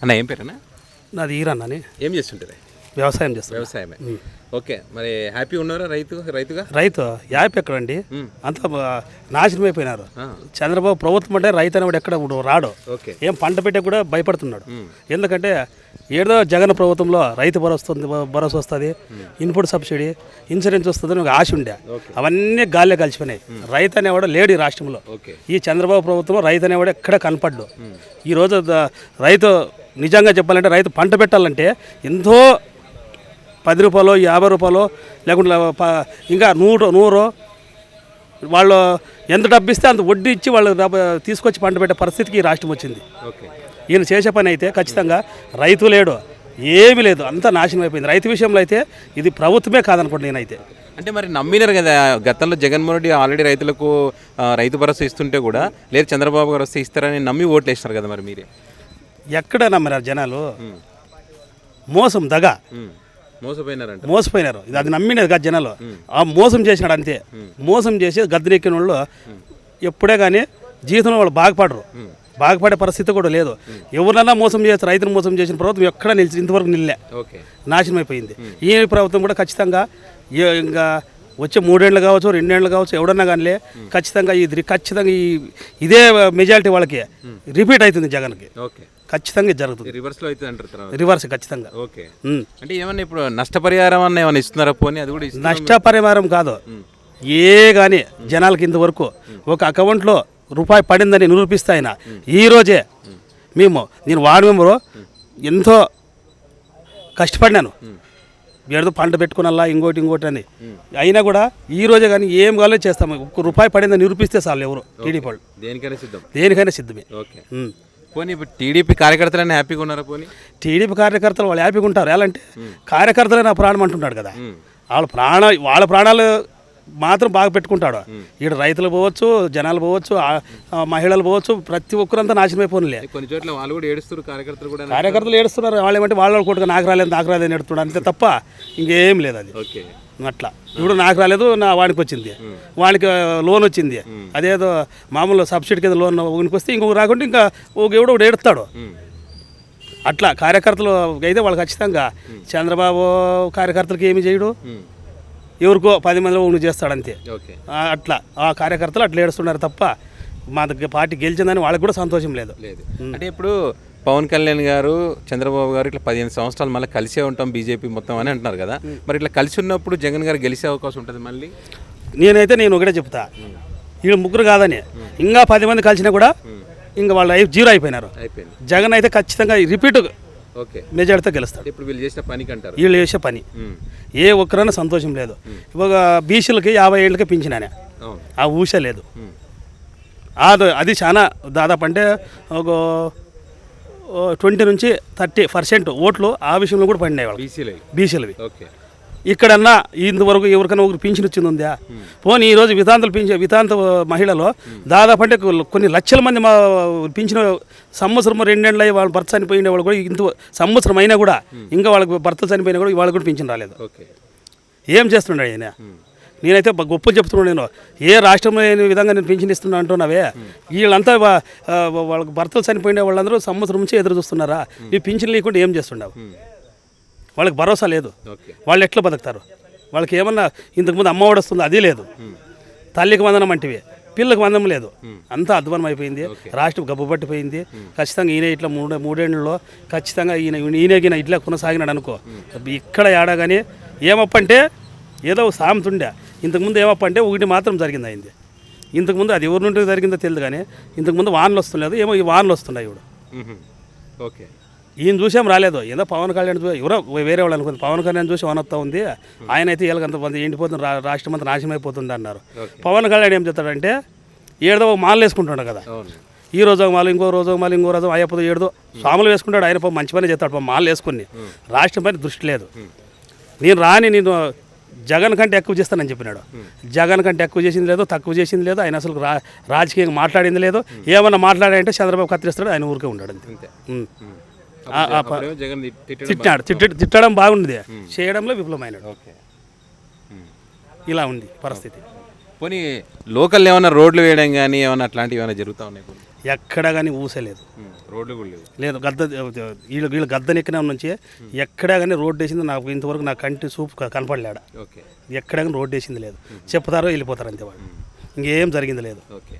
అన్న ఏం పేరన్నా? నాది ఈరన్నని. ఏం చేస్తుంటారు? వ్యవసాయం చేస్తాను. వ్యవసాయమే. ఓకే, మరి హ్యాపీ ఉన్నారా రైతుగా? రైతు యాప్ ఎక్కడండి, అంతా నాశనం అయిపోయినారు. చంద్రబాబు ప్రభుత్వం అంటే రైతు అనేవాడు ఎక్కడ రాడు. ఏం పంట పెట్టే కూడా భయపడుతున్నాడు. ఎందుకంటే ఏదో జగన్ ప్రభుత్వంలో రైతు భరోసా వస్తుంది, ఇన్పుట్ సబ్సిడీ, ఇన్సూరెన్స్ వస్తుందని ఒక ఆశ ఉండే. అవన్నీ గాల్లో కలిసిపోయినాయి. రైతు అనేవాడు లేడు ఈ రాష్ట్రంలో. ఈ చంద్రబాబు ప్రభుత్వంలో రైతు అనేవాడు ఎక్కడ కనపడ్డు. ఈరోజు రైతు నిజంగా చెప్పాలంటే రైతు పంట పెట్టాలంటే ఎంతో 10 రూపాయలు 50 రూపాయలు లేకుంటే ఇంకా 100 వాళ్ళు ఎంత డబ్బు ఇస్తే అంత వడ్డీ ఇచ్చి వాళ్ళు తీసుకొచ్చి పంట పెట్టే పరిస్థితికి ఈ రాష్ట్రం వచ్చింది. ఈయన చేసే పని అయితే ఖచ్చితంగా రైతు లేడు, ఏమీ లేదు, అంతా నాశనం అయిపోయింది. రైతు విషయంలో అయితే ఇది ప్రభుత్వమే కాదనుకోండి నేనైతే. అంటే మరి నమ్మినారు కదా గతంలో జగన్మోహన్ రెడ్డి ఆల్రెడీ రైతులకు రైతు భరోసా ఇస్తుంటే కూడా లేదు చంద్రబాబు గారు వస్తే ఇస్తారని నమ్మి ఓట్లు వేసినారు కదా, మరి మీరే ఎక్కడ నమ్మినారు జనాలు? మోసం దగ మోసపోయినారు. అది నమ్మినది కాదు జనాలు, ఆ మోసం చేసినాడు అంతే. మోసం చేసి గద్దెనెక్కిన వాళ్ళు ఎప్పుడే కానీ జీవితంలో వాళ్ళు బాగుపడే పరిస్థితి కూడా లేదు. ఎవరినన్నా మోసం చేస్తే రైతును మోసం చేసిన ప్రభుత్వం ఎక్కడ ఇంతవరకు నిల్లే, నాశనం అయిపోయింది. ఈ ప్రభుత్వం కూడా ఖచ్చితంగా ఇంకా వచ్చే 3 ఏళ్ళు కావచ్చు 2 ఏళ్ళు కావచ్చు ఎవడన్నా కానీ ఖచ్చితంగా ఇదే మెజారిటీ వాళ్ళకి రిపీట్ అవుతుంది జగన్కి. ఖచ్చితంగా జరుగుతుంది, రివర్స్ ఖచ్చితంగా. అంటే ఏమన్నా ఇప్పుడు నష్టపరిహారం అన్న ఏమన్నా ఇస్తున్నారా? పోనీ అది కూడా నష్టపరిహారం కాదు, కానీ జనాలకి ఇంతవరకు ఒక అకౌంట్లో రూపాయి పడిందని నిరూపిస్తే ఆయన ఈరోజే నేను వార్డు మెంబరు ఎంతో కష్టపడినాను, ఏదో పంట పెట్టుకున్నలా ఇంకోటి అని అయినా కూడా ఈ రోజే కానీ ఏం కావాలో చేస్తాము. 1 రూపాయి పడిందని నిరూపిస్తే చాలు ఎవరు టీడీపీ వాళ్ళు దేనికైనా సిద్ధమే. పోనీ ఇప్పుడు టీడీపీ కార్యకర్తలైనా హ్యాపీగా ఉన్నారా? పోనీ టీడీపీ కార్యకర్తలు వాళ్ళు హ్యాపీగా ఉంటారు. ఎలా అంటే కార్యకర్తలే నా ప్రాణం అంటున్నాడు కదా, వాళ్ళ ప్రాణాలు మాత్రం బాగా పెట్టుకుంటాడు. ఇక్కడ రైతులు పోవచ్చు, జనాలు పోవచ్చు, మహిళలు పోవచ్చు, ప్రతి ఒక్కరంతా నాశనం అయిపోయినలే. కొన్ని చోట్ల వాళ్ళు కూడా ఏడుస్తారు, కార్యకర్తలు ఏడుస్తున్నారు. వాళ్ళు ఏమంటే వాళ్ళ కూడా నాకు రాలేదు ఎడుతున్నాడు అంతే తప్ప ఇంకేం లేదు. అది అట్లా ఇప్పుడు నాకు రాలేదు, వాడికి వచ్చింది, వాడికి లోన్ వచ్చింది, అదేదో మామూలు సబ్సిడీ కింద లోన్ వానికి వస్తే ఇంకొక రాకుండా ఇంకా ఎవడో ఒకటి ఏడుస్తాడు. అట్లా కార్యకర్తలు అయితే వాళ్ళు ఖచ్చితంగా చంద్రబాబు కార్యకర్తలకు ఏమి చేయడు, ఎవరికో 10 మందిలో ఉండి చేస్తాడంతే. అట్లా ఆ కార్యకర్తలు అట్లా ఏడుస్తున్నారు తప్ప మా దగ్గర పార్టీ గెలిచిందని వాళ్ళకి కూడా సంతోషం లేదు. అంటే ఇప్పుడు పవన్ కళ్యాణ్ గారు చంద్రబాబు గారు ఇట్లా 15 సంవత్సరాలు మళ్ళీ కలిసే ఉంటాం బీజేపీ మొత్తం అని అంటున్నారు కదా, మరి ఇట్లా కలిసి ఉన్నప్పుడు జగన్ గారు గెలిచే అవకాశం ఉంటుంది మళ్ళీ? నేను ఒకటే చెప్తా, వీళ్ళు ముగ్గురు కాదని ఇంకా 10 మంది కలిసినా కూడా ఇంకా వాళ్ళ లైఫ్ జీరో అయిపోయినారు. జగన్ అయితే ఖచ్చితంగా రిపీట్ మెజార్టీతో గెలుస్తాడు. ఇప్పుడు వీళ్ళు చేసే పని ఏ ఒక్కరైనా సంతోషం లేదు. ఒక బీసీలకి 50 ఏళ్ళకి పింఛనానే, ఆ ఊష లేదు. అది చాలా దాదాపు అంటే ఒక 20 నుంచి 30% ఓట్లు ఆ విషయంలో కూడా పడినాయి వాళ్ళు బీసీలవి. ఇక్కడన్నా ఇంతవరకు ఎవరికైనా ఒకరు పింఛన్ వచ్చింది ఉందా? పోనీ ఈరోజు వితాంత మహిళలు దాదాపు అంటే కొన్ని లక్షల మంది మా పింఛన్ సంవత్సరం 2 ఏళ్ళు వాళ్ళు భర్త చనిపోయిన వాళ్ళు కూడా ఇంత సంవత్సరం అయినా కూడా ఇంకా వాళ్ళకి భర్త చనిపోయినా కూడా వాళ్ళకి కూడా పింఛన్ రాలేదు. ఏం చేస్తున్నాడు ఆయన? నేనైతే గొప్ప చెప్తున్నాను. నేను ఏ రాష్ట్రంలో లేని విధంగా నేను పింఛన్ ఇస్తున్నా అంటున్నావే, వీళ్ళంతా వాళ్ళకి భర్తలు చనిపోయిన వాళ్ళందరూ సంవత్సరం నుంచి ఎదురు చూస్తున్నారా? ఈ పింఛన్ లేకుండా ఏం చేస్తున్నావు? వాళ్ళకి భరోసా లేదు, వాళ్ళు ఎట్లా బతుకుతారు? వాళ్ళకి ఏమన్నా ఇంతకుముందు అమ్మఒడి వస్తుంది, అది లేదు. తల్లికి వందనం అంటివి, పిల్లకి వందనం లేదు. అంతా అధ్వానం అయిపోయింది, రాష్ట్రం గబ్బు పట్టిపోయింది. ఖచ్చితంగా ఈయన ఇట్లా 3 ఏళ్ళలో ఖచ్చితంగా ఈయన ఇట్లా కొనసాగినాడు అనుకో, ఇక్కడ ఏడా కానీ ఏమప్పంటే ఏదో సామెతుండే. ఇంతకుముందు ఏమప్పంటే ఒకటి మాత్రం జరిగింది అయింది. ఇంతకుముందు అది ఎవరి నుండి జరిగిందో తెలియదు కానీ ఇంతకుముందు వానలు వస్తుండలేదు, ఏమో ఈ వానలు వస్తున్నాయి ఇప్పుడు. ఈయన చూసాం రాలేదు, ఏదో పవన్ కళ్యాణ్ ఎవరో వేరే వాళ్ళు అనుకుంది. పవన్ కళ్యాణ్ చూసి వనొస్తా ఉంది, ఆయన అయితే వీళ్ళకంత ఎండిపోతుంది, రాష్ట్రం అంతా నాశనం అయిపోతుంది అన్నారు. పవన్ కళ్యాణ్ ఏం చెప్తాడంటే ఏదో మాలలు వేసుకుంటాడు కదా, ఈ రోజు ఒక మాలు, ఇంకో రోజు అయ్యపోదు ఏడుదో స్వాములు వేసుకుంటాడు. ఆయన మంచి పని చేస్తాడు, మాలలు వేసుకుని. రాష్ట్రం పైన దృష్టి లేదు. నేను జగన్ కంటే ఎక్కువ చేస్తానని చెప్పినాడు. జగన్ కంటే ఎక్కువ చేసింది లేదు, తక్కువ చేసింది లేదు. ఆయన అసలు రాజకీయంగా మాట్లాడింది లేదు. ఏమన్నా మాట్లాడాడంటే చంద్రబాబు కత్తిరిస్తాడు, ఆయన ఊరికే ఉన్నాడు అంతే. తిట్టడం బాగుంది, చేయడంలో విఫలమైనాడు. ఇలా ఉంది పరిస్థితి. పోనీ లోకల్ ఏమైనా రోడ్లు వేయడం కానీ ఏమైనా అట్లాంటివి ఏమైనా జరుగుతూ ఉన్నాయి? ఎక్కడా కానీ ఊసలేదు, రోడ్లు కూడా లేవు. లేదు. వీళ్ళు గద్దెనెక్కిన నుంచి ఎక్కడా కానీ రోడ్డు వేసింది నాకు ఇంతవరకు నా కంటి చూపు కనపడలేడ. ఓకే. ఎక్కడా కానీ రోడ్డు వేసింది లేదు. చెప్తారో వెళ్ళిపోతారు అంతే వాళ్ళు, ఇంకేం జరిగింది లేదు. ఓకే.